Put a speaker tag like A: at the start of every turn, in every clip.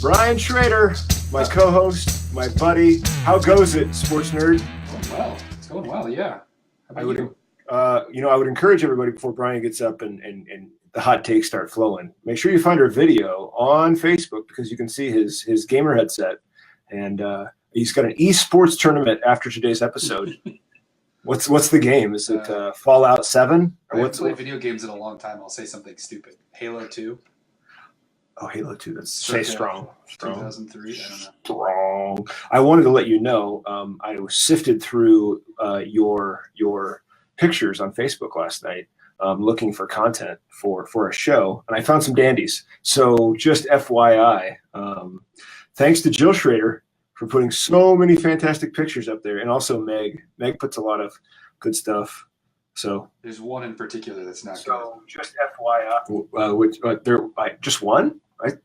A: Brian Schrader, my co-host, my buddy. How goes it, sports nerd?
B: Going well. It's going well, yeah. How about you?
A: I would encourage everybody before Brian gets up and the hot takes start flowing. Make sure you find our video on Facebook because you can see his gamer headset, and he's got an esports tournament after today's episode. What's the game? Is it Fallout 7?
B: I haven't played video games in a long time. I'll say something stupid. Halo 2.
A: Oh, Halo 2. That's strong.
B: 2003. I don't know.
A: Strong. I wanted to let you know. I was sifted through your pictures on Facebook last night, looking for content for a show, and I found some dandies. So just FYI, thanks to Jill Schrader for putting so many fantastic pictures up there, and also Meg. Meg puts a lot of good stuff. So
B: there's one in particular that's not good.
A: So just FYI, just one?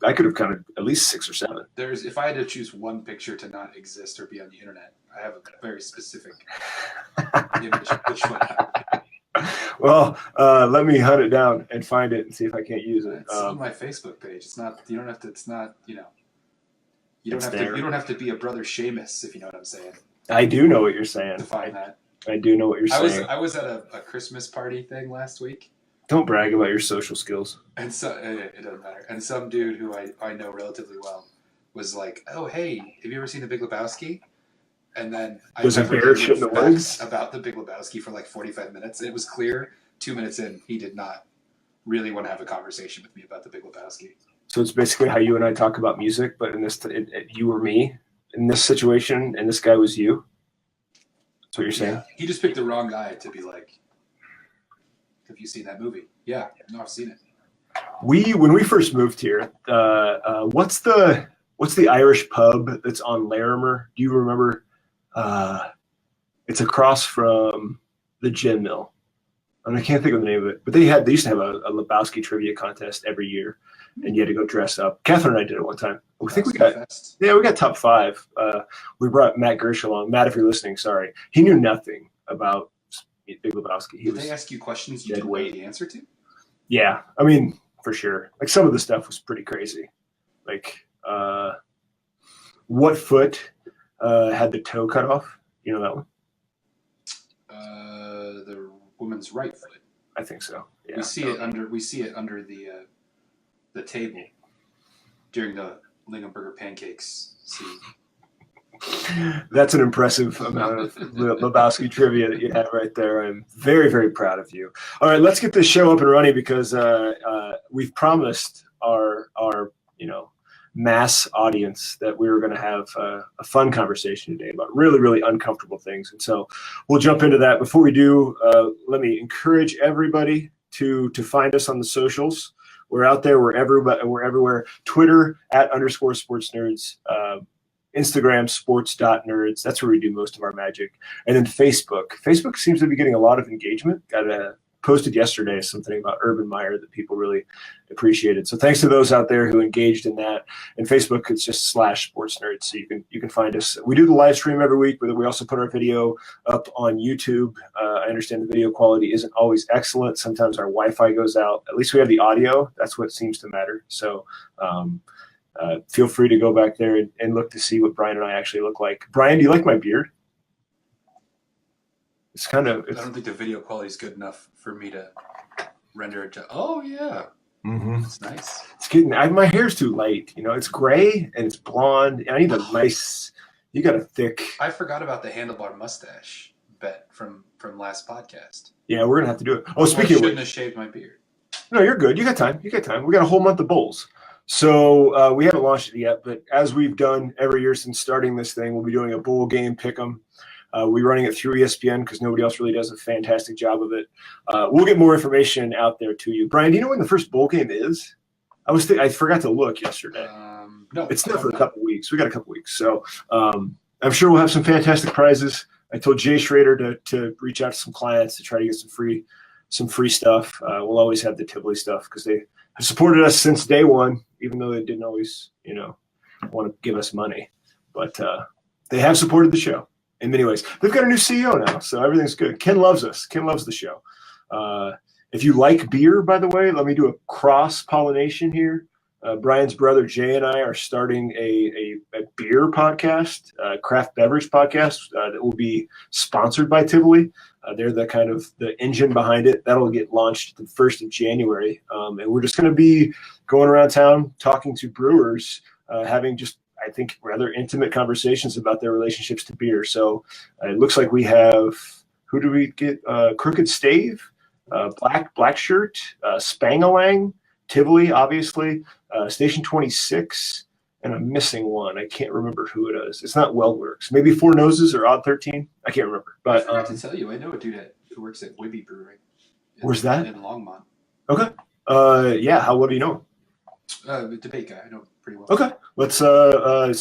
A: I could have counted at least 6 or 7.
B: If I had to choose one picture to not exist or be on the internet, I have a very specific image. Which one?
A: Well, let me hunt it down and find it and see if I can't use it.
B: It's on my Facebook page. It's not. You don't have to. It's not. You don't have
A: there.
B: to. You don't have to be a brother Seamus, if you know what I'm saying.
A: I do know what you're saying.
B: To find that.
A: I do know what you're saying.
B: I was at a Christmas party thing last week.
A: Don't brag about your social skills.
B: And so it doesn't matter. And some dude who I know relatively well was like, "Oh, hey, have you ever seen The Big Lebowski?" And then I
A: was a bear shit in the woods
B: about The Big Lebowski for like 45 minutes. It was clear 2 minutes in he did not really want to have a conversation with me about The Big Lebowski.
A: So it's basically how you and I talk about music, but in this, you were me in this situation, and this guy was you. That's what you're saying.
B: Yeah, he just picked the wrong guy to be like, "Have you seen that movie?" Yeah, no, I've seen it.
A: When we first moved here, what's the Irish pub that's on Larimer? Do you remember? It's across from the gin mill. And I can't think of the name of it, but they used to have a Lebowski trivia contest every year, and you had to go dress up. Catherine and I did it one time. We think we got top 5. We brought Matt Gersh along. Matt, if you're listening, sorry, he knew nothing about Big Lebowski.
B: Did they ask you questions you didn't know the answer to?
A: Yeah, I mean, for sure. Like some of the stuff was pretty crazy. Like, what foot had the toe cut off? You know that one?
B: The woman's right foot.
A: I think so. Yeah.
B: We see it under the table during the Lingenberger pancakes scene.
A: That's an impressive amount of Lebowski trivia that you have right there. I'm very, very proud of you. All right, let's get this show up and running because we've promised our mass audience that we were going to have a fun conversation today about really, really uncomfortable things. And so we'll jump into that. Before we do, let me encourage everybody to find us on the socials. We're out there. We're everywhere. Twitter @_sportsnerds. Instagram sports.nerds. That's where we do most of our magic. And then Facebook. Facebook seems to be getting a lot of engagement. Posted yesterday something about Urban Meyer that people really appreciated. So thanks to those out there who engaged in that. And Facebook, it's just /sportsnerds. So you can find us. We do the live stream every week, but we also put our video up on YouTube. I understand the video quality isn't always excellent. Sometimes our Wi-Fi goes out. At least we have the audio. That's what seems to matter. So feel free to go back there and look to see what Brian and I actually look like. Brian, do you like my beard? I
B: don't think the video quality is good enough for me to render it to. Oh yeah, That's nice.
A: It's getting. My hair's too light. It's gray and it's blonde. I need a nice. You got a thick.
B: I forgot about the handlebar mustache bet from last podcast.
A: Yeah, we're gonna have to do it. Oh, speaking of which,
B: shouldn't have shaved my beard.
A: No, you're good. You got time. We got a whole month of bowls. So we haven't launched it yet, but as we've done every year since starting this thing, we'll be doing a bowl game pick'em. We're running it through ESPN because nobody else really does a fantastic job of it. We'll get more information out there to you. Brian, do you know when the first bowl game is? I forgot to look yesterday.
B: No,
A: it's not for a couple weeks. We got a couple weeks, so I'm sure we'll have some fantastic prizes. I told Jay Schrader to reach out to some clients to try to get some free stuff. We'll always have the Tivoli stuff because they have supported us since day one, even though they didn't always, want to give us money. But they have supported the show in many ways. They've got a new CEO now, so everything's good. Ken loves us. Ken loves the show. If you like beer, by the way, let me do a cross-pollination here. Brian's brother Jay and I are starting a beer podcast, craft beverage podcast that will be sponsored by Tivoli. They're the kind of the engine behind it. That'll get launched the 1st of January. And we're just going to be going around town talking to brewers, having just, I think, rather intimate conversations about their relationships to beer. So it looks like we have, who do we get? Crooked Stave, Black Shirt, Spangalang, Tivoli, obviously, Station 26, and I'm missing one. I can't remember who it is. It's not Weldworks. Maybe Four Noses or Odd 13. I can't remember. But
B: I forgot to tell you, I know a dude who works at Wibby Brewing.
A: Where's that?
B: In Longmont.
A: Okay. Yeah. How well do you know him?
B: Debate guy. I know pretty well.
A: Okay. Let's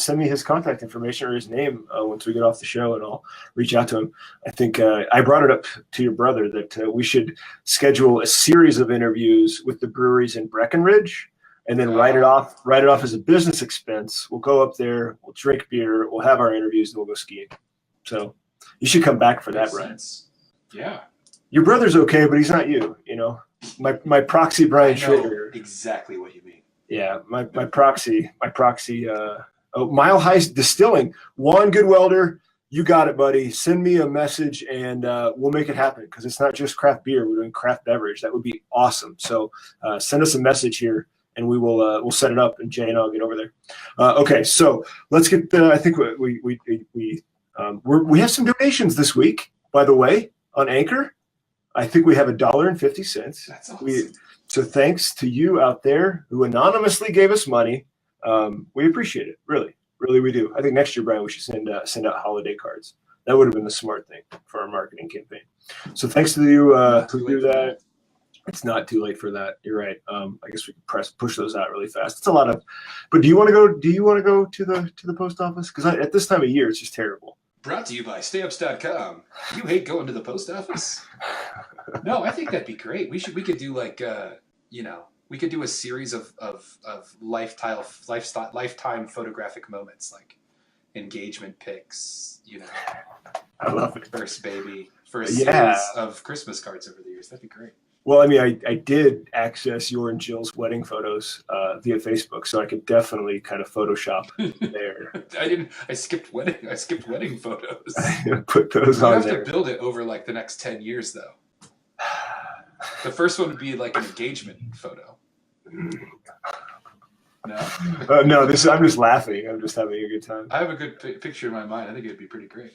A: send me his contact information or his name once we get off the show, and I'll reach out to him. I think I brought it up to your brother that we should schedule a series of interviews with the breweries in Breckenridge, and then write it off as a business expense. We'll go up there, we'll drink beer, we'll have our interviews, and we'll go skiing. So you should come back for that, Brian.
B: Yeah.
A: Your brother's okay, but he's not you. You know, my proxy Brian Schrader.
B: Exactly what you mean.
A: Yeah, my proxy. Mile High Distilling. Juan Goodwelder, you got it, buddy. Send me a message and we'll make it happen, because it's not just craft beer. We're doing craft beverage. That would be awesome. So send us a message here, and we will we'll set it up, and Jay and I'll get over there. Okay, so let's get. I think we have some donations this week, by the way, on Anchor. I think we have $1.50.
B: That's awesome.
A: So thanks to you out there who anonymously gave us money. We appreciate it. Really, really we do. I think next year, Brian, we should send out holiday cards. That would have been the smart thing for our marketing campaign. So thanks to you who do that. It's not too late for that. You're right. I guess we can push those out really fast. It's a lot of, but do you want to go to the post office? Because at this time of year, it's just terrible.
B: Brought to you by stamps.com. You hate going to the post office? No, I think that'd be great. We could do like we could do a series of lifetime photographic moments, like engagement pics,
A: I love it.
B: First baby, series of Christmas cards over the years. That'd be great.
A: Well, I mean, I did access your and Jill's wedding photos via Facebook, so I could definitely kind of Photoshop there.
B: I skipped wedding photos.
A: Put those on there.
B: You have to build it over like the next 10 years, though. The first one would be like an engagement photo. No.
A: No, I'm just laughing. I'm just having a good time.
B: I have a good picture in my mind. I think it'd be pretty great.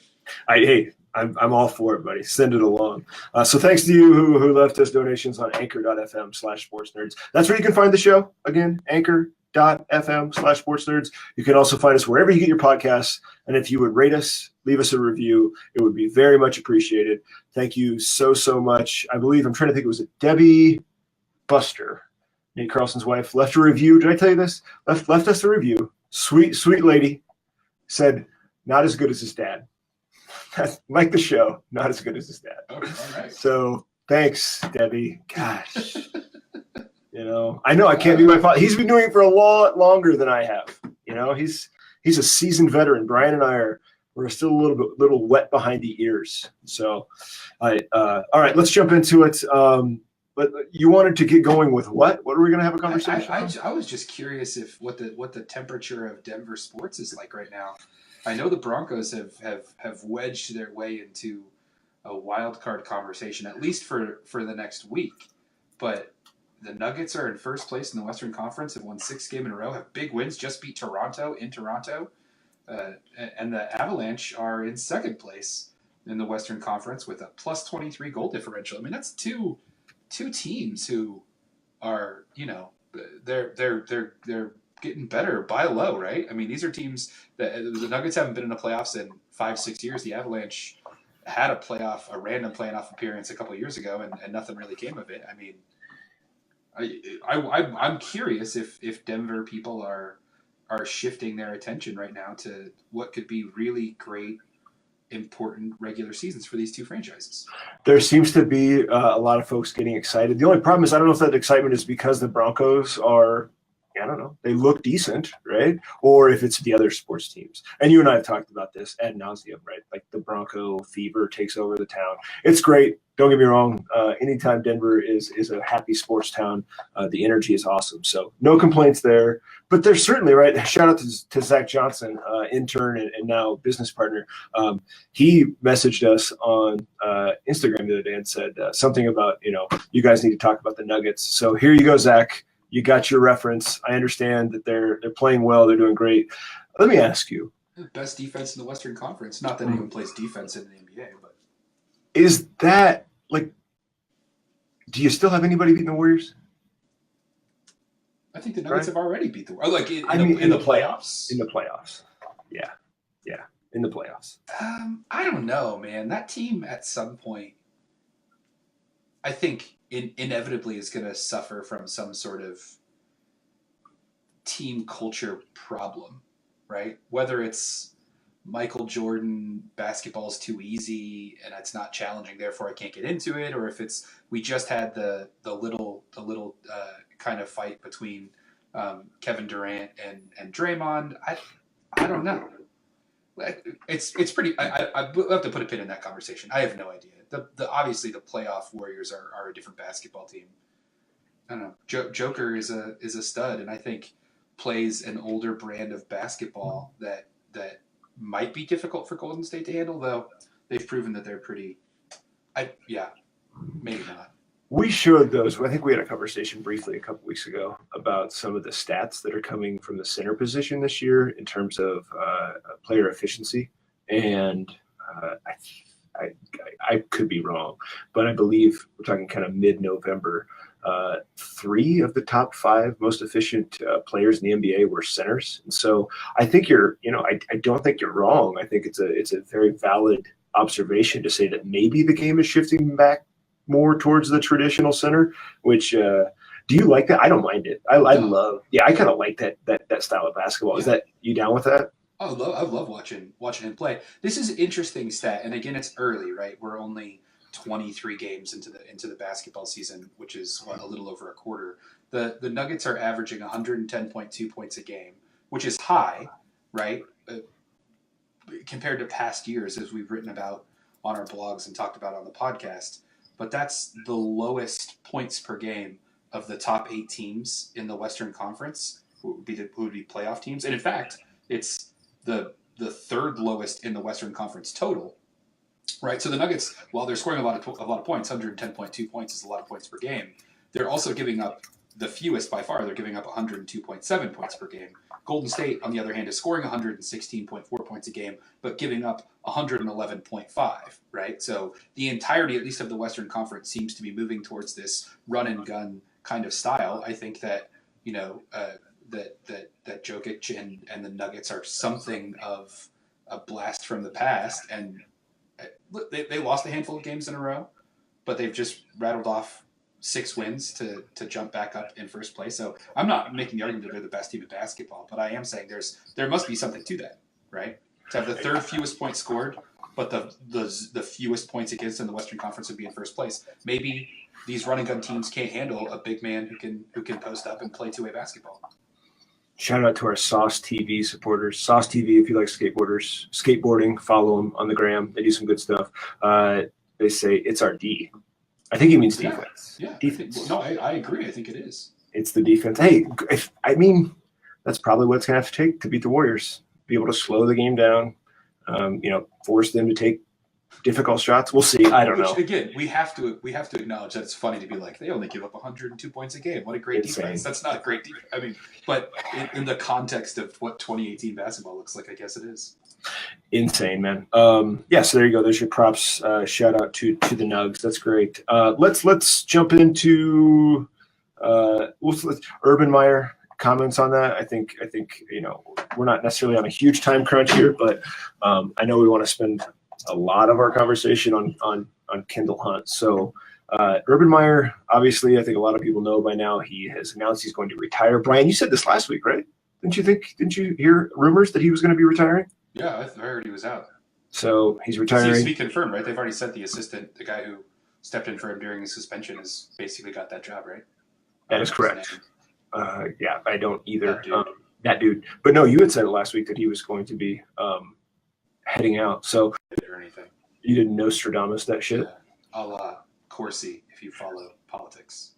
A: I'm all for it, buddy. Send it along. So thanks to you who left us donations on anchor.fm/sportsnerds. That's where you can find the show. Again, anchor.fm/sportsnerds. You can also find us wherever you get your podcasts. And if you would rate us, leave us a review, it would be very much appreciated. Thank you so much. I'm trying to think, it was Debbie Buster, Nate Carlson's wife, left a review. Did I tell you this? Left us a review. Sweet lady. Said, not as good as his dad. Like the show, not as good as his dad.
B: Okay, all right.
A: So thanks, Debbie. Gosh. I know I can't be my father. He's been doing it for a lot longer than I have. He's a seasoned veteran. Brian and I we're still a little wet behind the ears. So, all right, let's jump into it. But you wanted to get going with what? What are we going to have a conversation?
B: I was just curious what the temperature of Denver sports is like right now. I know the Broncos have wedged their way into a wild card conversation, at least for the next week. But the Nuggets are in first place in the Western Conference, have won 6 games in a row, have big wins, just beat Toronto in Toronto. And the Avalanche are in second place in the Western Conference with a plus 23 goal differential. I mean, that's two teams who are, they're getting better by low, right? I mean, these are teams that the Nuggets haven't been in the playoffs in 5-6 years. The Avalanche had a random playoff appearance a couple of years ago, and nothing really came of it. I mean, I'm curious if Denver people are shifting their attention right now to what could be really great, important regular seasons for these two franchises.
A: There seems to be a lot of folks getting excited. The only problem is I don't know if that excitement is because the Broncos are I don't know, they look decent, right? Or if it's the other sports teams. And you and I have talked about this ad nauseum, right? Like the Bronco fever takes over the town. It's great. Don't get me wrong. Anytime Denver is a happy sports town, the energy is awesome. So no complaints there. But there's certainly, right, shout out to Zach Johnson, intern and now business partner. He messaged us on Instagram the other day and said something about, you guys need to talk about the Nuggets. So here you go, Zach. You got your reference. I understand that they're playing well. They're doing great. Let me ask you.
B: Best defense in the Western Conference. Not that anyone plays defense in the NBA, but
A: Is that, like, do you still have anybody beating the Warriors?
B: I think the Nuggets have already beat the Warriors. Like in the playoffs?
A: In the playoffs. Yeah. In the playoffs.
B: I don't know, man. That team at some point, I think inevitably is going to suffer from some sort of team culture problem, right? Whether it's Michael Jordan, basketball's too easy and it's not challenging, therefore I can't get into it, or if it's we just had the little kind of fight between Kevin Durant and Draymond. I don't know. It's pretty. I have to put a pin in that conversation. I have no idea. Obviously the playoff Warriors are a different basketball team. I don't know. Joker is a stud, and I think plays an older brand of basketball that might be difficult for Golden State to handle. Though they've proven that they're pretty. Maybe not.
A: We showed those. I think we had a conversation briefly a couple weeks ago about some of the stats that are coming from the center position this year in terms of player efficiency. And I could be wrong, but I believe we're talking kind of mid-November. 3 of the top 5 most efficient players in the NBA were centers. And so I think I don't think you're wrong. I think it's a very valid observation to say that maybe the game is shifting back more towards the traditional center, which do you like that? I don't mind it. I kind of like that style of basketball. Is that you down with that?
B: I love watching him play. This is an interesting stat, and again, it's early, right? We're only 23 games into the basketball season, which is a little over a quarter. The Nuggets are averaging 110.2 points a game, which is high, right? Compared to past years, as we've written about on our blogs and talked about on the podcast. But that's the lowest points per game of the top 8 teams in the Western Conference, who would be playoff teams. And in fact, it's the third lowest in the Western Conference total, right? So the Nuggets, while they're scoring a lot of points, 110.2 points is a lot of points per game. They're also giving up the fewest by far. They're giving up 102.7 points per game. Golden State, on the other hand, is scoring 116.4 points a game, but giving up 111.5, right? So the entirety, at least of the Western Conference, seems to be moving towards this run and gun kind of style. I think that, that Jokic and the Nuggets are something of a blast from the past. And they lost a handful of games in a row, but they've just rattled off 6 wins to jump back up in first place. So I'm not making the argument that they're the best team in basketball, but I am saying there must be something to that, right? To have the third fewest points scored, but the fewest points against in the Western Conference would be in first place. Maybe these run and gun teams can't handle a big man who can post up and play two-way basketball.
A: Shout out to our Sauce TV supporters. Sauce TV, if you like skateboarding, follow them on the gram. They do some good stuff. They say it's our D. I think he means defense.
B: Yeah.
A: Defense.
B: I agree. I think it is.
A: It's the defense. Hey, that's probably what it's going to have to take to beat the Warriors. Be able to slow the game down, force them to take difficult shots. We'll see. I don't know.
B: Again, we have to acknowledge that it's funny to be like, they only give up 102 points a game. What a great defense. That's not a great defense. I mean, but in the context of what 2018 basketball looks like, I guess it is.
A: Insane, man. So there you go. There's your props. Shout out to the Nugs. That's great. Let's jump into Urban Meyer comments on that. I think we're not necessarily on a huge time crunch here, but I know we want to spend a lot of our conversation on Kendall Hunt. So Urban Meyer, obviously, I think a lot of people know by now, he has announced he's going to retire. Brian, you said this last week, right? Didn't you hear rumors that he was going to be retiring?
B: Yeah, I heard he was out.
A: So he's retiring.
B: Seems to be confirmed, right? They've already said the assistant, the guy who stepped in for him during his suspension, has basically got that job, right?
A: That is correct. Yeah, I don't either.
B: That dude.
A: That dude. But no, you had said it last week that he was going to be heading out. So
B: Or anything.
A: you didn't Nostradamus that shit?
B: A la Corsi, if you follow politics.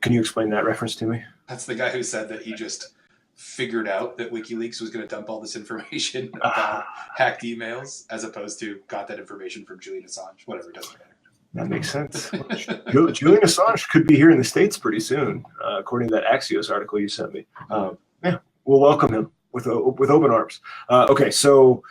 A: Can you explain that reference to me?
B: That's the guy who said that he just figured out that WikiLeaks was going to dump all this information about hacked emails, as opposed to got that information from Julian Assange. Whatever, it doesn't matter.
A: That makes sense. Julian Assange could be here in the States pretty soon, according to that Axios article you sent me. Yeah, we'll welcome him with open arms. Okay, so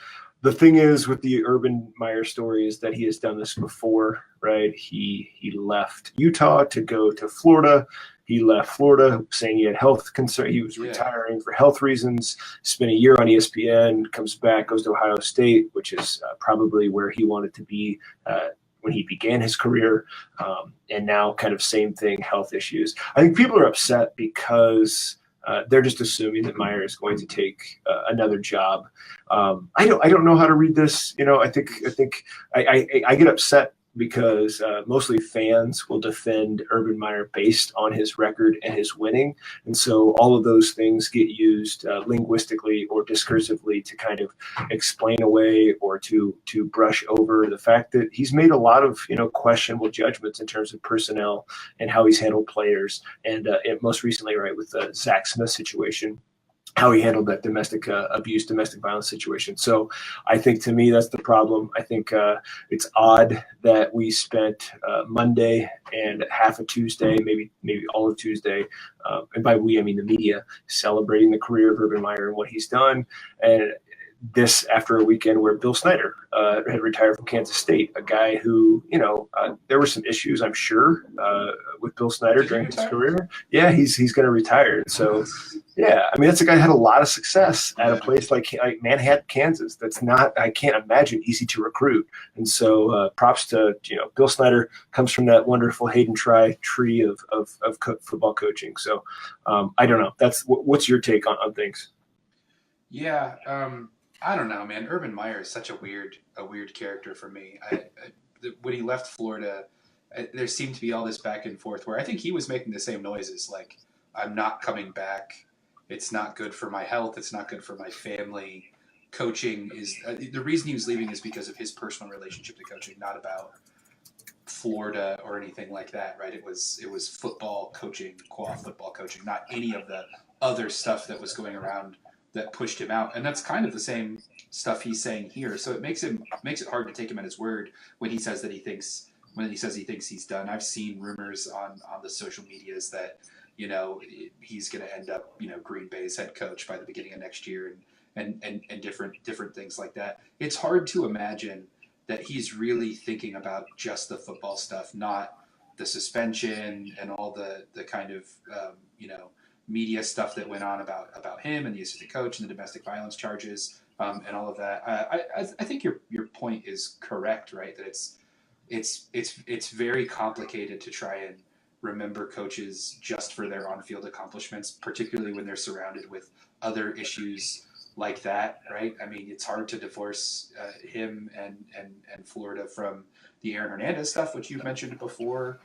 A: the thing is with the Urban Meyer story is that he has done this before, right? He left Utah to go to Florida. He left Florida saying he had health concern. He was retiring for health reasons. Spent a year on ESPN, comes back, goes to Ohio State, which is probably where he wanted to be when he began his career, and now kind of same thing, health issues. I think people are upset because they're just assuming that Meyer is going to take another job. I don't know how to read this. I think I get upset because mostly fans will defend Urban Meyer based on his record and his winning. And so all of those things get used linguistically or discursively to kind of explain away or to brush over the fact that he's made a lot of, questionable judgments in terms of personnel and how he's handled players. And most recently, right, with the Zach Smith situation, how he handled that domestic abuse, domestic violence situation. So I think to me, that's the problem. I think it's odd that we spent Monday and half of Tuesday, maybe all of Tuesday, and by we, I mean the media, celebrating the career of Urban Meyer and what he's done. And this after a weekend where Bill Snyder had retired from Kansas State, a guy who, there were some issues, I'm sure, with Bill Snyder during his career. Yeah, he's going to retire. So, yeah, I mean, that's a guy who had a lot of success at a place like Manhattan, Kansas. That's not, I can't imagine, easy to recruit. And so props to, Bill Snyder comes from that wonderful Hayden Try tree of football coaching. So I don't know. What's your take on things?
B: Yeah, I don't know, man. Urban Meyer is such a weird character for me. When he left Florida, there seemed to be all this back and forth where I think he was making the same noises, like, I'm not coming back. It's not good for my health. It's not good for my family. Coaching is the reason he was leaving is because of his personal relationship to coaching, not about Florida or anything like that, right? It was football coaching, qual football coaching, not any of the other stuff that was going around that pushed him out. And that's kind of the same stuff he's saying here. So it makes it hard to take him at his word when he says he thinks he's done. I've seen rumors on the social medias that, he's going to end up, Green Bay's head coach by the beginning of next year and different things like that. It's hard to imagine that he's really thinking about just the football stuff, not the suspension and all the kind of, media stuff that went on about him and the assistant coach and the domestic violence charges and all of that. I think your point is correct, right? That it's very complicated to try and remember coaches just for their on-field accomplishments, particularly when they're surrounded with other issues like that, right? I mean, it's hard to divorce him and Florida from the Aaron Hernandez stuff, which you've mentioned before.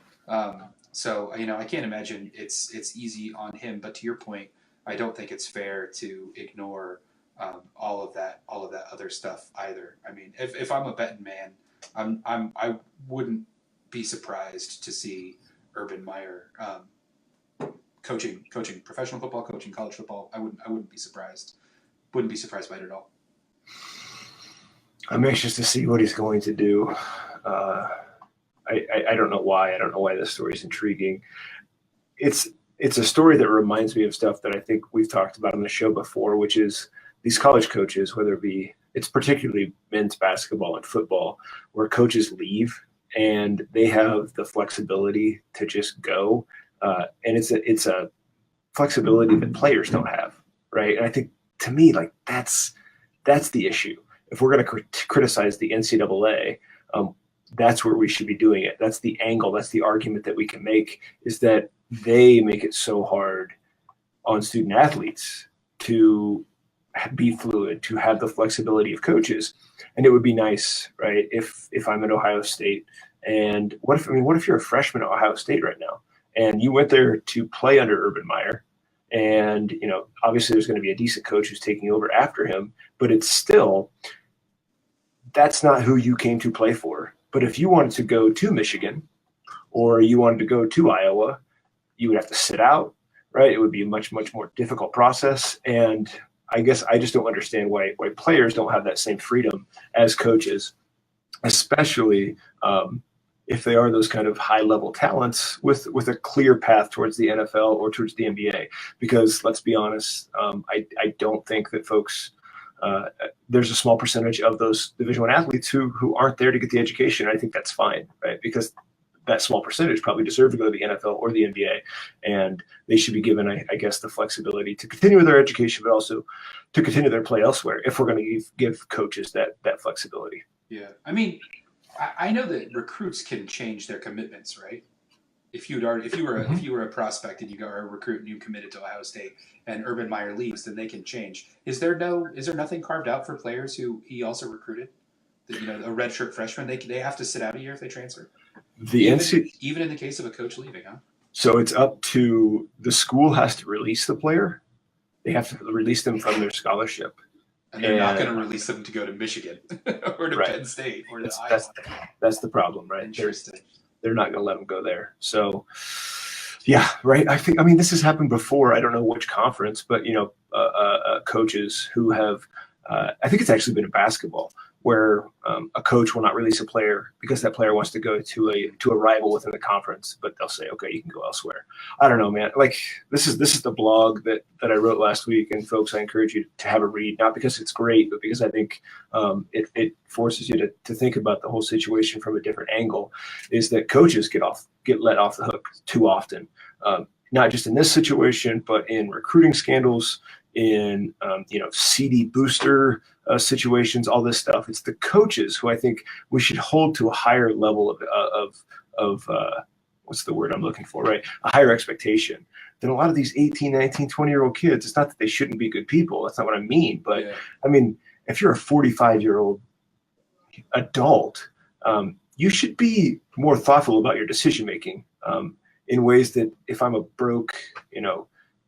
B: So, I can't imagine it's easy on him. But to your point, I don't think it's fair to ignore all of that other stuff either. I mean, if I'm a betting man, I wouldn't be surprised to see Urban Meyer coaching professional football, coaching college football. I wouldn't be surprised. Wouldn't be surprised by it at all.
A: I'm anxious to see what he's going to do. I don't know why. I don't know why this story is intriguing. It's a story that reminds me of stuff that I think we've talked about on the show before, which is these college coaches, whether it's particularly men's basketball and football, where coaches leave and they have the flexibility to just go. And it's a flexibility that players don't have, right? And I think, to me, like that's the issue. If we're going to criticize the NCAA, that's where we should be doing it. That's the angle. That's the argument that we can make, is that they make it so hard on student athletes to be fluid, to have the flexibility of coaches. And it would be nice, right, if I'm at Ohio State, and what if you're a freshman at Ohio State right now, and you went there to play under Urban Meyer. And, obviously there's going to be a decent coach who's taking over after him, but it's still, that's not who you came to play for. But if you wanted to go to Michigan or you wanted to go to Iowa, you would have to sit out, right? It would be a much, much more difficult process. And I guess I just don't understand why players don't have that same freedom as coaches, especially if they are those kind of high-level talents with a clear path towards the NFL or towards the NBA. Because let's be honest, I don't think that folks there's a small percentage of those Division I athletes who aren't there to get the education. I think that's fine, right? Because that small percentage probably deserve to go to the NFL or the NBA, and they should be given, I guess, the flexibility to continue with their education, but also to continue their play elsewhere if we're going to give coaches that flexibility.
B: Yeah. I mean, I know that recruits can change their commitments, right? If you were a prospect and you got a recruit and you committed to Ohio State and Urban Meyer leaves, then they can change. Is there nothing carved out for players who he also recruited? That, a redshirt freshman, they have to sit out a year if they transfer. Even in the case of a coach leaving, huh?
A: So it's up to the school has to release the player. They have to release them from their scholarship.
B: And they're not going to release them to go to Michigan or to Penn State or to Iowa.
A: That's the problem, right?
B: Interesting.
A: They're not going to let them go there. So, yeah, right. I mean, this has happened before. I don't know which conference, but, coaches who have I think it's actually been in basketball where a coach will not release a player because that player wants to go to a rival within the conference, but they'll say, okay, you can go elsewhere. I don't know, man. Like this is the blog that I wrote last week, and folks, I encourage you to have a read, not because it's great, but because I think it forces you to think about the whole situation from a different angle. Is that coaches get let off the hook too often, not just in this situation, but in recruiting scandals, in CD booster situations, all this stuff. It's the coaches who I think we should hold to a higher level of what's the word I'm looking for, right? A higher expectation than a lot of these 18, 19, 20-year-old kids. It's not that they shouldn't be good people. That's not what I mean. But yeah. I mean, if you're a 45-year-old adult, you should be more thoughtful about your decision-making in ways that if I'm a broke,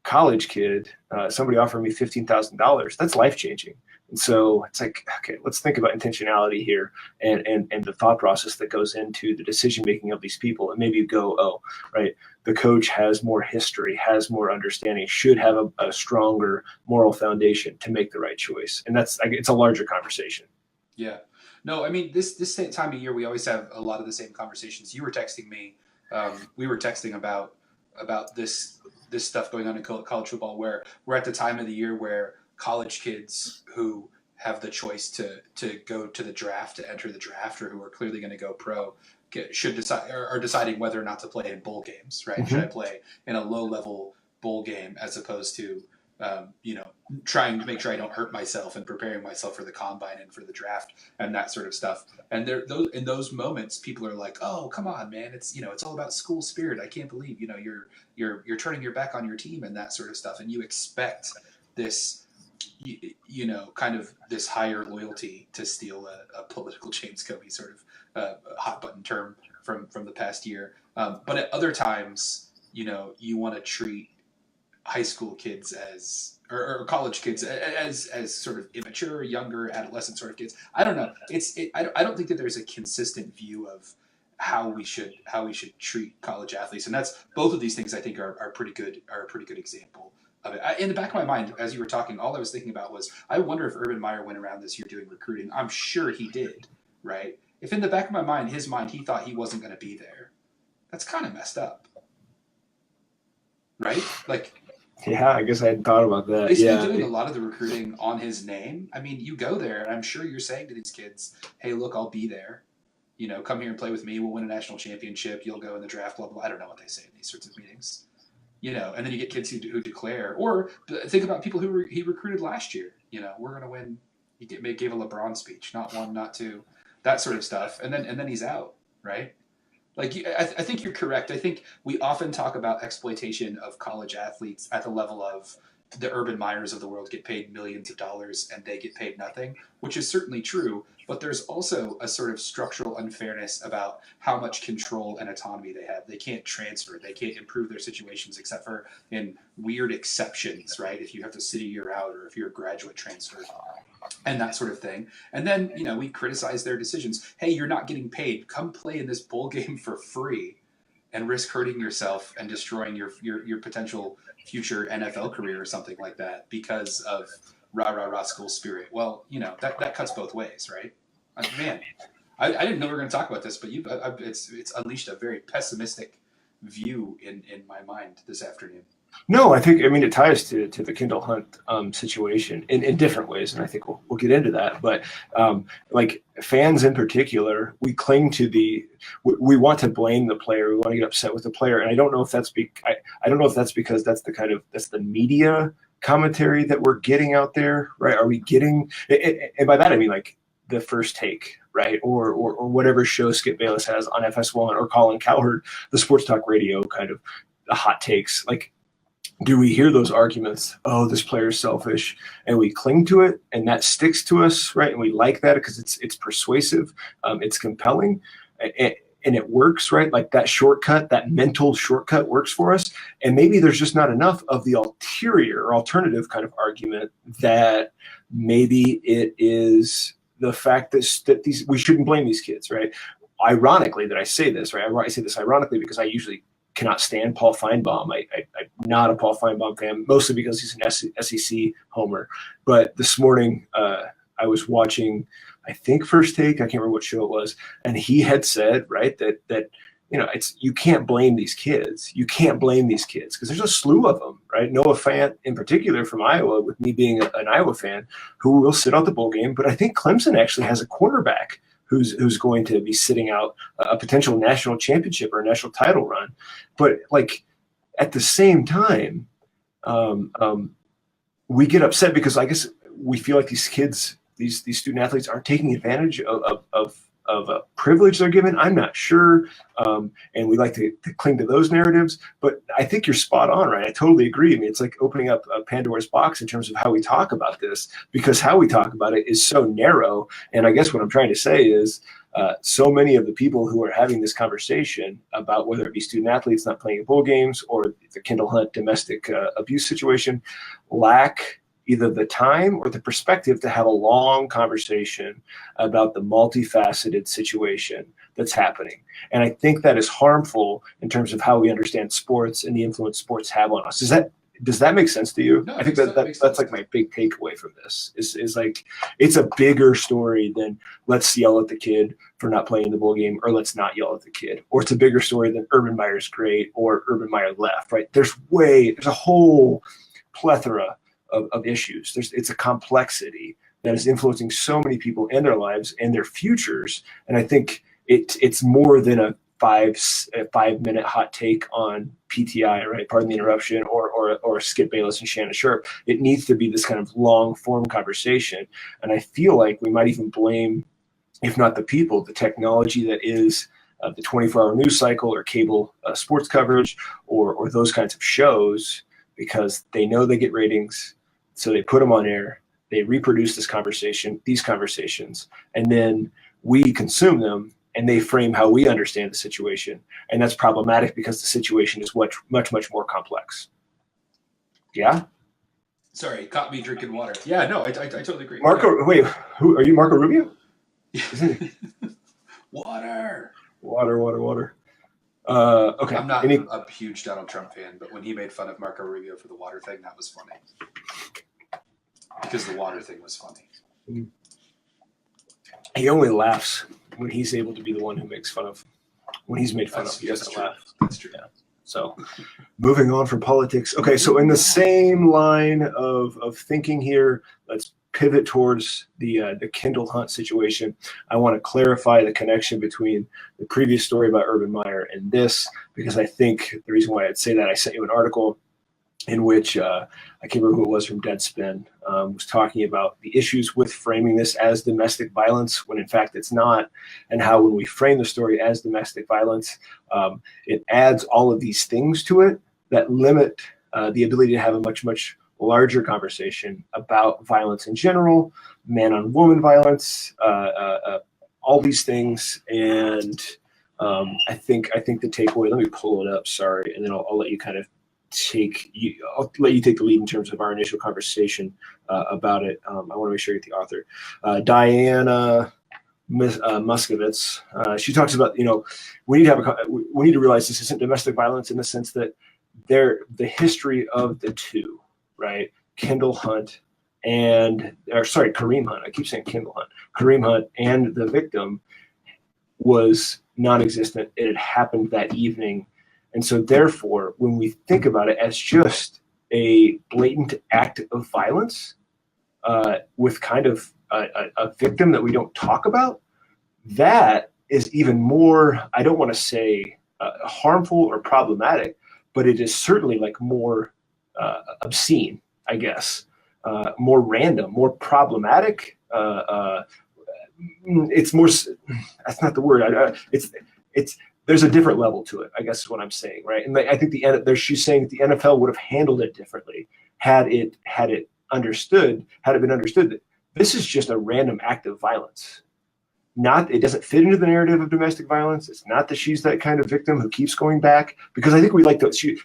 A: college kid, somebody offered me $15,000, that's life-changing. And so it's like, okay, let's think about intentionality here and the thought process that goes into the decision-making of these people. And maybe you go, oh, right, the coach has more history, has more understanding, should have a stronger moral foundation to make the right choice. And it's a larger conversation.
B: Yeah. No, I mean, this time of year, we always have a lot of the same conversations. You were texting me. We were texting about this stuff going on in college football, where we're at the time of the year where college kids who have the choice to go to the draft, to enter the draft, or who are clearly going to go pro, are deciding whether or not to play in bowl games, right? Mm-hmm. Should I play in a low-level bowl game as opposed to, trying to make sure I don't hurt myself and preparing myself for the combine and for the draft and that sort of stuff. And in those moments, people are like, "Oh, come on, man! It's it's all about school spirit. I can't believe you're turning your back on your team and that sort of stuff." And you expect this, kind of this higher loyalty to steal a political James Comey sort of hot button term from the past year. But at other times, you want to treat high school kids or college kids as sort of immature, younger, adolescent sort of kids. I don't know. I don't think that there's a consistent view of how we should treat college athletes, and that's both of these things I think are pretty good. Are a pretty good example of it. In the back of my mind, as you were talking, all I was thinking about was, I wonder if Urban Meyer went around this year doing recruiting. I'm sure he did, right? If in the back of my mind, he thought he wasn't going to be there, that's kind of messed up, right? Like.
A: Yeah, I guess I hadn't thought about that.
B: Is he doing a lot of the recruiting on his name? I mean, you go there, and I'm sure you're saying to these kids, "Hey, look, I'll be there. Come here and play with me. We'll win a national championship. You'll go in the draft, blah, blah." I don't know what they say in these sorts of meetings. And then you get kids who declare. Or think about people who he recruited last year. We're going to win. He gave a LeBron speech, not one, not two, that sort of stuff. And then he's out, right? Like, I think you're correct. I think we often talk about exploitation of college athletes at the level of, the Urban Meyers of the world get paid millions of dollars and they get paid nothing, which is certainly true. But there's also a sort of structural unfairness about how much control and autonomy they have. They can't transfer, they can't improve their situations except for in weird exceptions, right? If you have to sit a year out or if you're a graduate transfer and that sort of thing. And then, we criticize their decisions. Hey, you're not getting paid. Come play in this bowl game for free and risk hurting yourself and destroying your potential future NFL career or something like that because of rah rah rah school spirit. Well, that cuts both ways, right? Man, I didn't know we were going to talk about this, but it's unleashed a very pessimistic view in my mind this afternoon.
A: No, I mean, it ties to the Kendall Hunt situation in different ways, and I think we'll get into that. But like fans in particular, we cling to we want to blame the player, we want to get upset with the player, and I don't know if that's I don't know if that's because that's the media commentary that we're getting out there, right? Are we getting, and by that I mean like the First Take, right, or whatever show Skip Bayless has on FS1 or Colin Cowherd, the sports talk radio kind of the hot takes, like. Do we hear those arguments? Oh, this player's selfish, and we cling to it, and that sticks to us, right? And we like that because it's persuasive, it's compelling, and it works, right? Like that shortcut, that mental shortcut works for us. And maybe there's just not enough of the ulterior or alternative kind of argument that maybe it is the fact that we shouldn't blame these kids, right? Ironically, that I say this, right? I say this ironically because I usually cannot stand Paul Feinbaum. I'm not a Paul Feinbaum fan, mostly because he's an SEC homer. But this morning, I was watching, I think First Take, I can't remember what show it was, and he had said, right, that you can't blame these kids. You can't blame these kids because there's a slew of them, right? Noah Fant in particular from Iowa, with me being an Iowa fan, who will sit out the bowl game. But I think Clemson actually has a quarterback who's going to be sitting out a potential national championship or a national title run. But like at the same time, we get upset because I guess we feel like these kids, these student athletes aren't taking advantage of a privilege they're given. I'm not sure. And we like to cling to those narratives, but I think you're spot on, right? I totally agree. I mean, it's like opening up a Pandora's box in terms of how we talk about this, because how we talk about it is so narrow. And I guess what I'm trying to say is so many of the people who are having this conversation about whether it be student athletes not playing in bowl games or the Kendall Hunt domestic abuse situation lack either the time or the perspective to have a long conversation about the multifaceted situation that's happening. And I think that is harmful in terms of how we understand sports and the influence sports have on us. Does that make sense to you?
B: No,
A: I think that's like my big takeaway from this is like, it's a bigger story than let's yell at the kid for not playing the bowl game, or let's not yell at the kid. Or it's a bigger story than Urban Meyer's great or Urban Meyer left, right? There's a whole plethora of issues. It's a complexity that is influencing so many people in their lives and their futures. And I think it's more than a 5-minute hot take on PTI, right? Pardon the interruption, or Skip Bayless and Shannon Sharp. It needs to be this kind of long form conversation. And I feel like we might even blame, if not the people, the technology that is the 24-hour news cycle or cable sports coverage or those kinds of shows, because they know they get ratings. So they put them on air, they reproduce these conversations, and then we consume them and they frame how we understand the situation. And that's problematic because the situation is much, much more complex. Yeah?
B: Sorry, caught me drinking water. Yeah, no, I totally agree.
A: Marco, wait, who are you, Marco Rubio?
B: Water.
A: Okay.
B: I'm not a huge Donald Trump fan, but when he made fun of Marco Rubio for the water thing, that was funny. Because the water thing was funny.
A: He only laughs when he's able to be the one who makes fun of. When he's made fun of, he doesn't laugh.
B: That's true.
A: Yeah. So, moving on from politics. Okay, so in the same line of thinking here, let's pivot towards the Kendall Hunt situation. I want to clarify the connection between the previous story about Urban Meyer and this, because I think the reason why I'd say that, I sent you an article in which I can't remember who it was from Deadspin, was talking about the issues with framing this as domestic violence when in fact it's not, and how when we frame the story as domestic violence, it adds all of these things to it that limit the ability to have a much larger conversation about violence in general, man on woman violence, all these things. And I think the takeaway. Let me pull it up. Sorry, and then I'll let you kind of I'll let you take the lead in terms of our initial conversation about it. I want to make sure you get the author, Diana Muskovitz. She talks about, we need to realize this isn't domestic violence in the sense that the history of the two, right? Kareem Hunt. I keep saying Kendall Hunt. Kareem Hunt and the victim was non-existent. It had happened that evening. And so therefore, when we think about it as just a blatant act of violence with kind of a victim that we don't talk about, that is even more, I don't want to say harmful or problematic, but it is certainly like more obscene, I guess, more random, more problematic. It's more, that's not the word. There's a different level to it, I guess is what I'm saying, right? And I think she's saying that the NFL would have handled it differently had it been understood that this is just a random act of violence. It doesn't fit into the narrative of domestic violence. It's not that she's that kind of victim who keeps going back, because I think we like to,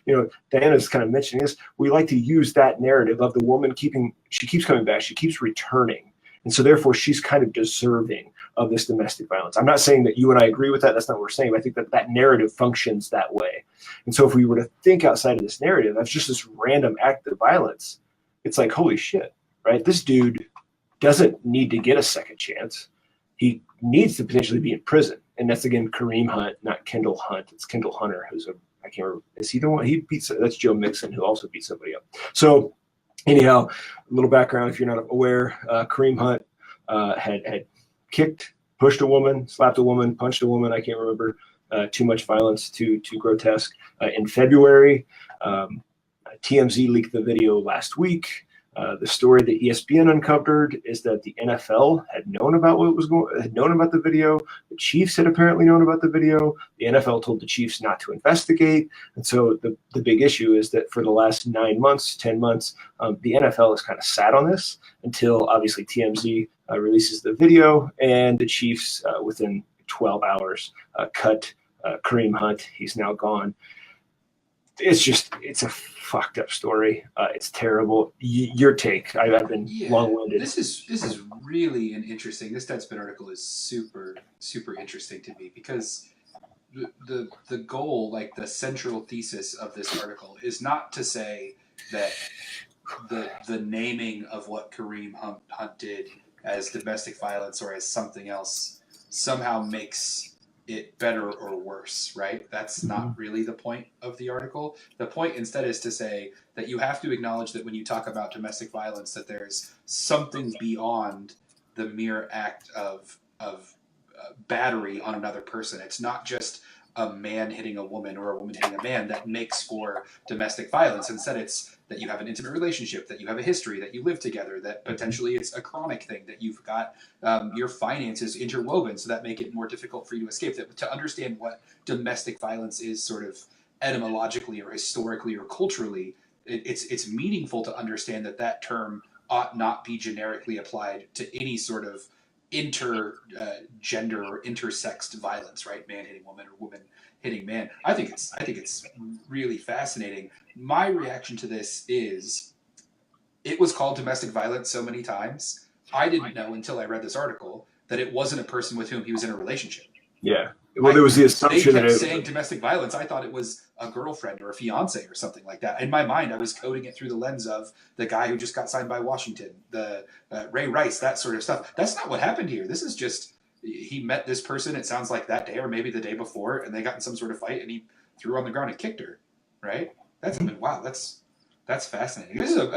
A: Diana's kind of mentioning this. We like to use that narrative of the woman she keeps coming back, she keeps returning. And so therefore she's kind of deserving of this domestic violence. I'm not saying that you and I agree with that. That's not what we're saying. But I think that narrative functions that way. And so if we were to think outside of this narrative, that's just this random act of violence. It's like, holy shit, right? This dude doesn't need to get a second chance. He needs to potentially be in prison. And that's, again, Kareem Hunt, not Kendall Hunt. It's Kendall Hunter, I can't remember. Is he the one? That's Joe Mixon, who also beat somebody up. So anyhow, a little background if you're not aware. Kareem Hunt had kicked, pushed a woman, slapped a woman, punched a woman. I can't remember. Too much violence, too grotesque. In February, TMZ leaked the video last week. The story that ESPN uncovered is that the NFL had known about the video. The Chiefs had apparently known about the video. The NFL told the Chiefs not to investigate. And so the big issue is that for the last 9 months, 10 months, the NFL has kind of sat on this until obviously TMZ releases the video, and the Chiefs within 12 hours cut Kareem Hunt. He's now gone. It's a fucked up story. It's terrible. Your take. I've been long-winded.
B: This is really an interesting. This Deadspin article is super interesting to me, because the goal, like the central thesis of this article, is not to say that the naming of what Kareem Hunt did as domestic violence or as something else somehow makes it better or worse, right? That's not really the point of the article. The point instead is to say that you have to acknowledge that when you talk about domestic violence, that there's something beyond the mere act of battery on another person. It's not just a man hitting a woman or a woman hitting a man that makes for domestic violence. Instead, it's that you have an intimate relationship, that you have a history, that you live together, that potentially it's a chronic thing, that you've got your finances interwoven so that make it more difficult for you to escape. That to understand what domestic violence is sort of etymologically or historically or culturally, it's meaningful to understand that term ought not be generically applied to any sort of gender or intersexed violence, right? Man hitting woman or woman hitting man. I think it's really fascinating. My reaction to this is, it was called domestic violence so many times. I didn't know until I read this article that it wasn't a person with whom he was in a relationship.
A: Yeah. Well, there was the assumption
B: they kept saying domestic violence. I thought it was a girlfriend or a fiance or something like that. In my mind, I was coding it through the lens of the guy who just got signed by Washington, the Ray Rice, that sort of stuff. That's not what happened here. This is just, he met this person, it sounds like that day or maybe the day before, and they got in some sort of fight, and he threw her on the ground and kicked her, right? Wow, that's fascinating. This is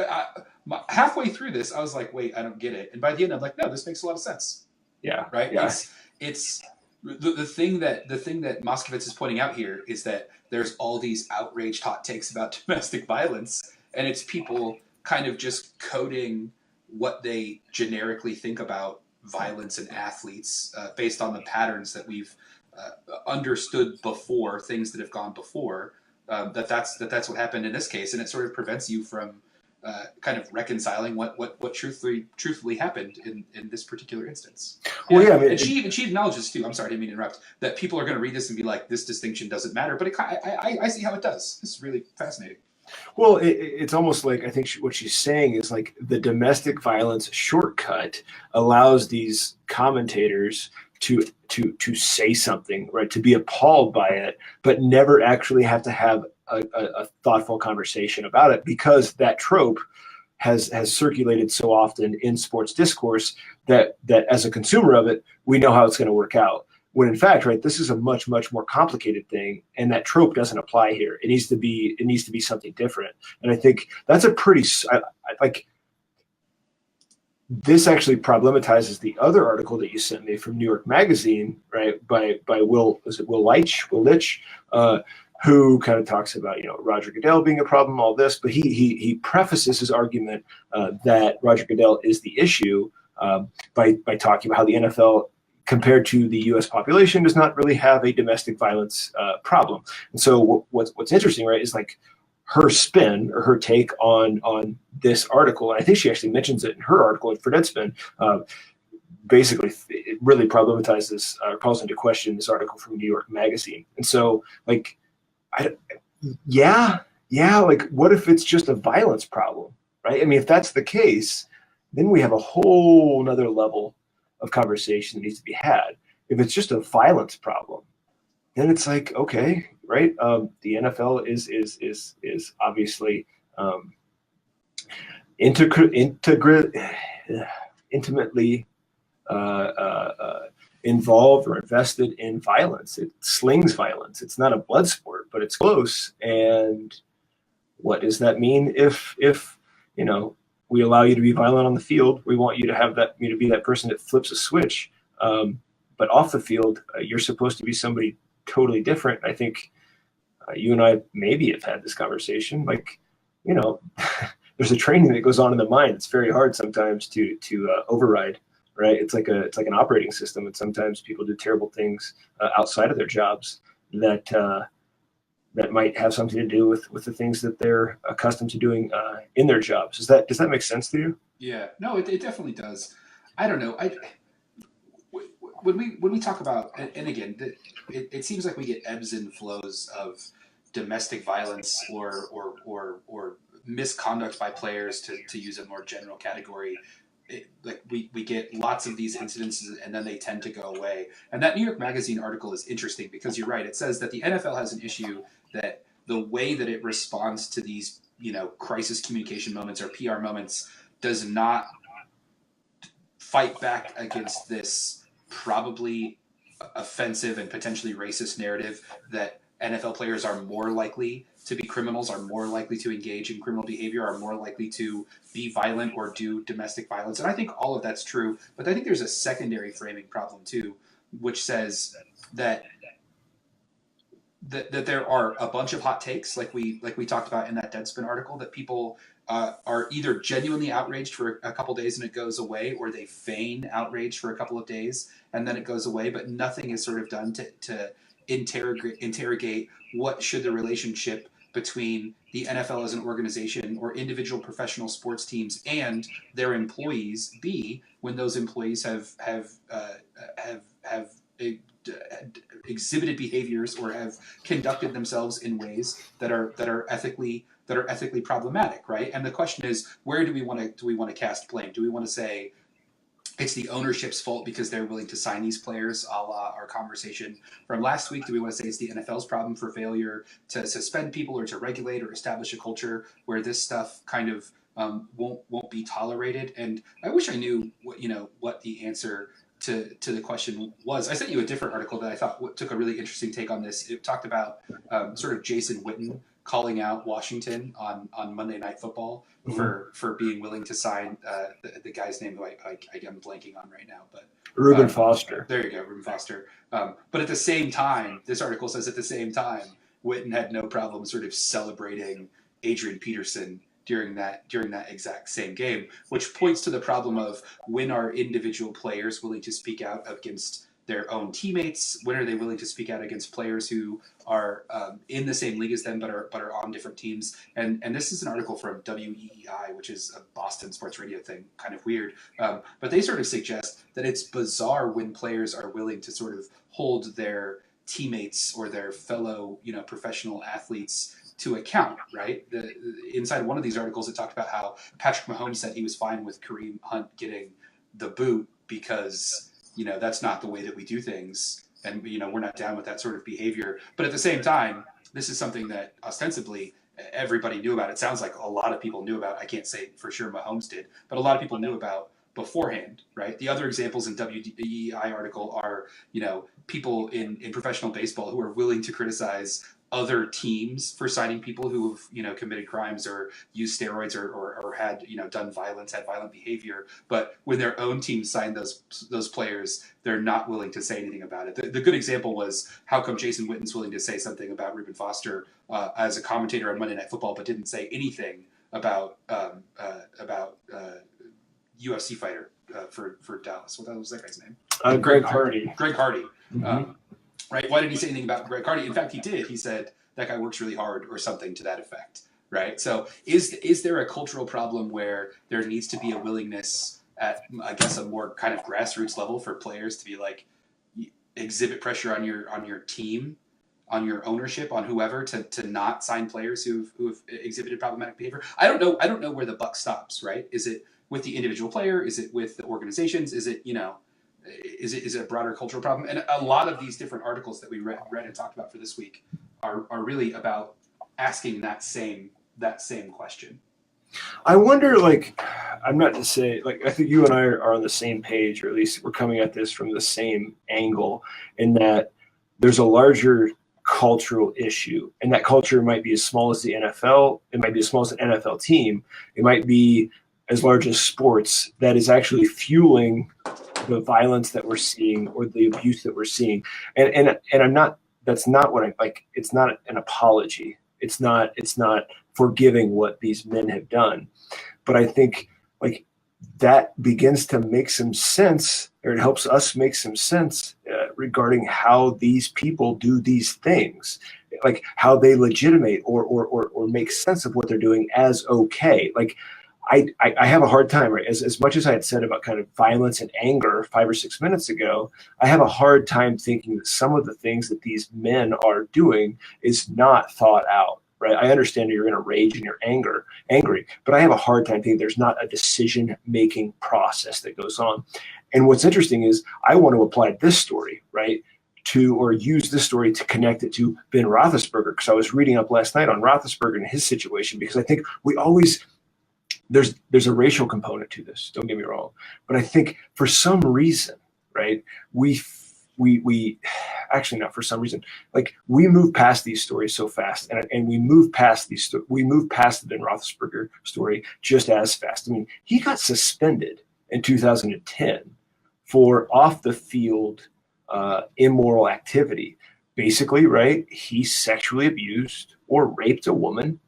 B: halfway through this, I was like, wait, I don't get it. And by the end, I'm like, no, this makes a lot of sense.
A: Yeah.
B: Right?
A: Yeah.
B: It's the thing that Moskovitz is pointing out here is that there's all these outraged hot takes about domestic violence, and it's people kind of just coding what they generically think about violence and athletes based on the patterns that we've understood before, things that have gone before. That's what happened in this case, and it sort of prevents you from kind of reconciling what truthfully happened in this particular instance.
A: Well, yeah, I mean,
B: and she acknowledges too. I'm sorry, I didn't mean to interrupt. That people are going to read this and be like, "This distinction doesn't matter," but I see how it does. This is really fascinating.
A: well, it's almost like I think what she's saying is like the domestic violence shortcut allows these commentators to say something, right? To be appalled by it, but never actually have to have a thoughtful conversation about it because that trope has circulated so often in sports discourse that as a consumer of it, we know how it's going to work out. When in fact, right, this is a much more complicated thing, and that trope doesn't apply here. It needs to be something different. And I think that's a pretty like this actually problematizes the other article that you sent me from New York Magazine, right? By Will Litch, who kind of talks about Roger Goodell being a problem, all this, but he prefaces his argument that Roger Goodell is the issue by talking about how the NFL compared to the U.S. population does not really have a domestic violence problem. And so what's interesting, right, is like her spin or her take on this article, and I think she actually mentions it in her article for Deadspin. Basically, it really problematizes calls into question this article from New York Magazine. And so, like, like, what if it's just a violence problem, right? I mean, if that's the case, then we have a whole nother level of conversation that needs to be had. If it's just a violence problem, then it's like, okay, right? The NFL is obviously intimately involved or invested in violence. It slings violence. It's not a blood sport, but it's close. And what does that mean if we allow you to be violent on the field? We want you to have you to be that person that flips a switch. But off the field, you're supposed to be somebody totally different. I think you and I maybe have had this conversation. Like, there's a training that goes on in the mind. It's very hard sometimes to override. Right? It's like an operating system, and sometimes people do terrible things outside of their jobs that might have something to do with the things that they're accustomed to doing in their jobs. Does that make sense to you?
B: Yeah, no, it definitely does. I don't know. When we talk about, and again, it seems like we get ebbs and flows of domestic violence or misconduct by players, to use a more general category. Like we get lots of these incidences and then they tend to go away. And that New York Magazine article is interesting because you're right. It says that the NFL has an issue that the way that it responds to these, crisis communication moments or PR moments does not fight back against this probably offensive and potentially racist narrative that NFL players are more likely to be criminals, are more likely to engage in criminal behavior, are more likely to be violent or do domestic violence. And I think all of that's true. But I think there's a secondary framing problem too, which says that there are a bunch of hot takes, like we talked about in that Deadspin article, that people are either genuinely outraged for a couple days and it goes away, or they feign outrage for a couple of days and then it goes away. But nothing is sort of done to interrogate what should the relationship between the NFL as an organization or individual professional sports teams and their employees be when those employees have exhibited behaviors or have conducted themselves in ways that are ethically problematic, right? And the question is, where do we want to cast blame? Do we want to say it's the ownership's fault because they're willing to sign these players, a la our conversation from last week? Do we want to say it's the NFL's problem for failure to suspend people or to regulate or establish a culture where this stuff kind of won't be tolerated? And I wish I knew what the answer to the question was. I sent you a different article that I thought took a really interesting take on this. It talked about sort of Jason Witten calling out Washington on Monday Night Football for being willing to sign the guy's name who I'm blanking on right now, but
A: Reuben Foster.
B: There you go, Reuben Foster. But at the same time, this article says at the same time, Witten had no problem sort of celebrating Adrian Peterson during that exact same game, which points to the problem of when are individual players willing to speak out against their own teammates? When are they willing to speak out against players who are in the same league as them but are on different teams? And this is an article from WEEI, which is a Boston sports radio thing, kind of weird. But they sort of suggest that it's bizarre when players are willing to sort of hold their teammates or their fellow, professional athletes to account, right? Inside one of these articles, it talked about how Patrick Mahomes said he was fine with Kareem Hunt getting the boot because, that's not the way that we do things. And, we're not down with that sort of behavior. But at the same time, this is something that ostensibly everybody knew about. It sounds like a lot of people knew about. I can't say for sure Mahomes did, but a lot of people knew about beforehand, right? The other examples in WEI article are, people in professional baseball who are willing to criticize other teams for signing people who have, committed crimes or used steroids or had, had violent behavior. But when their own team signed those players, they're not willing to say anything about it. The good example was how come Jason Witten's willing to say something about Reuben Foster as a commentator on Monday Night Football, but didn't say anything about UFC fighter for Dallas. What was that guy's name?
A: Greg Hardy.
B: Greg Hardy.
A: Mm-hmm.
B: Right? Why didn't he say anything about Greg Hardy? In fact, he did. He said that guy works really hard or something to that effect. Right? So is there a cultural problem where there needs to be a willingness at, I guess, a more kind of grassroots level for players to be like exhibit pressure on your team, on your ownership, on whoever to not sign players who've exhibited problematic behavior? I don't know where the buck stops, right? Is it with the individual player? Is it with the organizations? Is it, is it a broader cultural problem? And a lot of these different articles that we read and talked about for this week are really about asking that same question.
A: I wonder, I'm not to say, I think you and I are on the same page, or at least we're coming at this from the same angle, in that there's a larger cultural issue, and that culture might be as small as the NFL. It might be as small as an NFL team. It might be as large as sports, that is actually fueling the violence that we're seeing or the abuse that we're seeing. And I'm not, that's not what I like. It's not an apology. It's not forgiving what these men have done. But I think that begins to make some sense, or it helps us make some sense regarding how these people do these things, like how they legitimate or make sense of what they're doing as okay. I have a hard time, right? As much as I had said about kind of violence and anger 5 or 6 minutes ago, I have a hard time thinking that some of the things that these men are doing is not thought out, right? I understand you're in a rage and you're angry, but I have a hard time thinking there's not a decision-making process that goes on. And what's interesting is I want to apply this story, right, or use this story to connect it to Ben Roethlisberger, because I was reading up last night on Roethlisberger and his situation, because I think we always – there's a racial component to this, don't get me wrong, but I think for some reason, right, we actually not for some reason, we move past these stories so fast, and we move past the Ben Roethlisberger story just as fast. I mean, he got suspended in 2010 for off the field immoral activity. Basically, right, he sexually abused or raped a woman.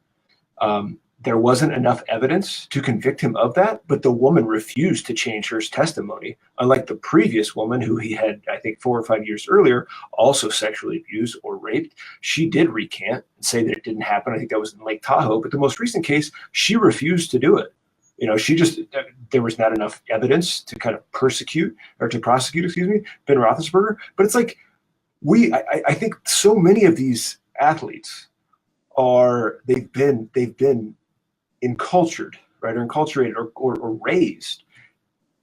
A: There wasn't enough evidence to convict him of that, but the woman refused to change her testimony, unlike the previous woman who he had, I think, 4 or 5 years earlier, also sexually abused or raped. She did recant and say that it didn't happen. I think that was in Lake Tahoe. But the most recent case, she refused to do it. There was not enough evidence to kind of prosecute, Ben Roethlisberger. But it's like I think so many of these athletes they've been encultured, right, or enculturated or raised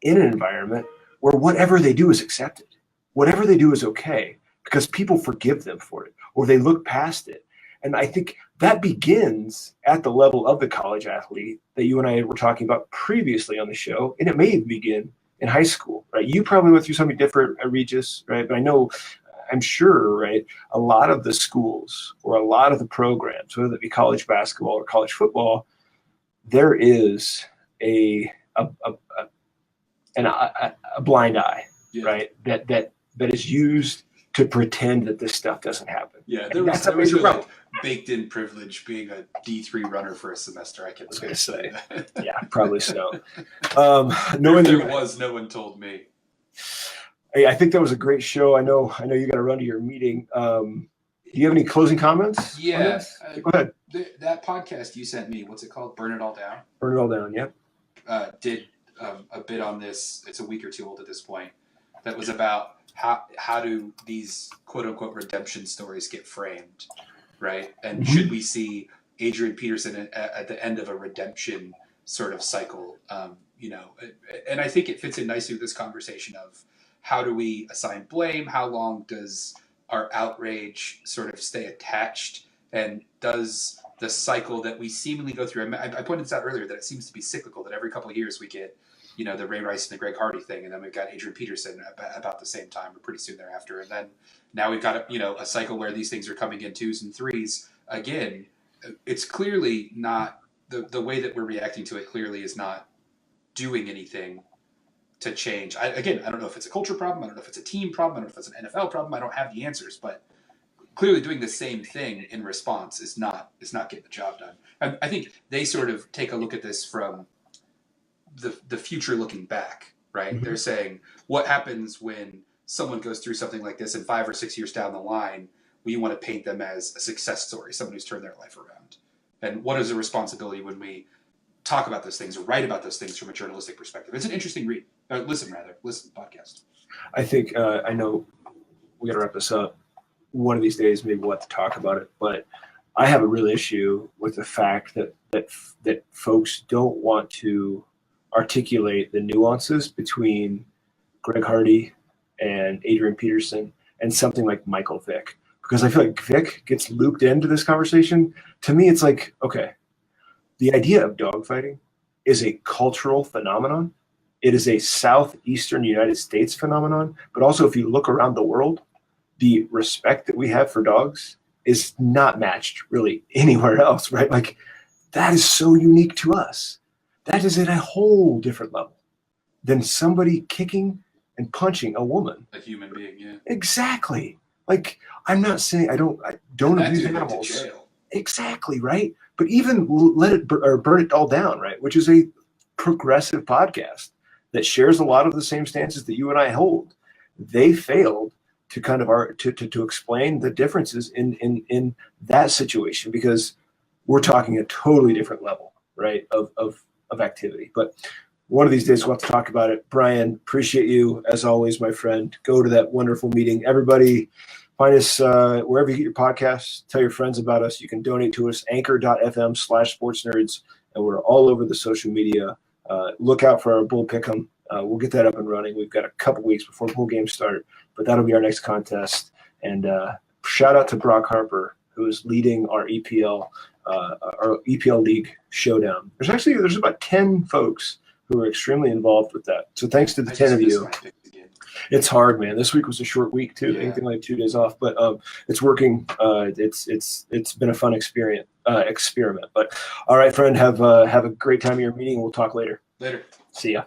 A: in an environment where whatever they do is accepted, whatever they do is okay, because people forgive them for it or they look past it. And I think that begins at the level of the college athlete that you and I were talking about previously on the show, and it may even begin in high school, right? You probably went through something different, Regis, right? But I'm sure, right, a lot of the schools or a lot of the programs, whether it be college basketball or college football, there is a blind eye, yeah, right, that is used to pretend that this stuff doesn't happen.
B: Yeah, there was baked in privilege being a D3 runner for a semester. I can say that.
A: Yeah, probably so.
B: There was, no one told me.
A: Hey, I think that was a great show. I know you got to run to your meeting. Do you have any closing comments?
B: Yeah.
A: Go ahead.
B: That podcast you sent me, what's it called? Burn It All Down?
A: Burn It All Down, yep.
B: Did a bit on this. It's a week or two old at this point. That was about how do these quote unquote redemption stories get framed, right? And should we see Adrian Peterson at the end of a redemption sort of cycle? And I think it fits in nicely with this conversation of how do we assign blame? How long does our outrage sort of stay attached? And does the cycle that we seemingly go through, I pointed this out earlier, that it seems to be cyclical, that every couple of years we get, the Ray Rice and the Greg Hardy thing, and then we've got Adrian Peterson about the same time or pretty soon thereafter. And then now we've got a cycle where these things are coming in twos and threes. Again, it's clearly not, the way that we're reacting to it clearly is not doing anything to change. I don't know if it's a culture problem. I don't know if it's a team problem. I don't know if it's an NFL problem. I don't have the answers, but clearly doing the same thing in response is not getting the job done. I think they sort of take a look at this from the future looking back, right? Mm-hmm. They're saying, what happens when someone goes through something like this and 5 or 6 years down the line, we want to paint them as a success story, someone who's turned their life around. And what is the responsibility when we talk about those things or write about those things from a journalistic perspective? It's an interesting read. Listen podcast.
A: I think, I know we got to wrap this up. One of these days, maybe we'll have to talk about it, but I have a real issue with the fact that folks don't want to articulate the nuances between Greg Hardy and Adrian Peterson and something like Michael Vick, because I feel like Vick gets looped into this conversation. To me, it's like, okay, the idea of dogfighting is a cultural phenomenon. It is a southeastern United States phenomenon, but also if you look around the world, the respect that we have for dogs is not matched really anywhere else, right? Like, that is so unique to us. That is at a whole different level than somebody kicking and punching a woman.
B: A human being, yeah.
A: Exactly. Like, I'm not saying I don't abuse animals. Exactly, right? But even let it burn it all down, right? Which is a progressive podcast that shares a lot of the same stances that you and I hold. They failed to kind of to explain the differences in that situation, because we're talking a totally different level, right, of activity. But one of these days we'll have to talk about it. Brian, appreciate you as always, my friend. Go to that wonderful meeting. Everybody, find us wherever you get your podcasts. Tell your friends about us. You can donate to us, anchor.fm/sportsnerds, and we're all over the social media. Look out for our Bull Pick'em. We'll get that up and running. We've got a couple weeks before bowl games start, but that'll be our next contest. And shout out to Brock Harper, who is leading our EPL League showdown. There's about 10 folks who are extremely involved with that. So thanks to the 10 of you. It's hard, man. This week was a short week too. Yeah. Anything like 2 days off, but it's working. It's been a fun experiment. But all right, friend, have a great time at your meeting. We'll talk later.
B: Later.
A: See ya.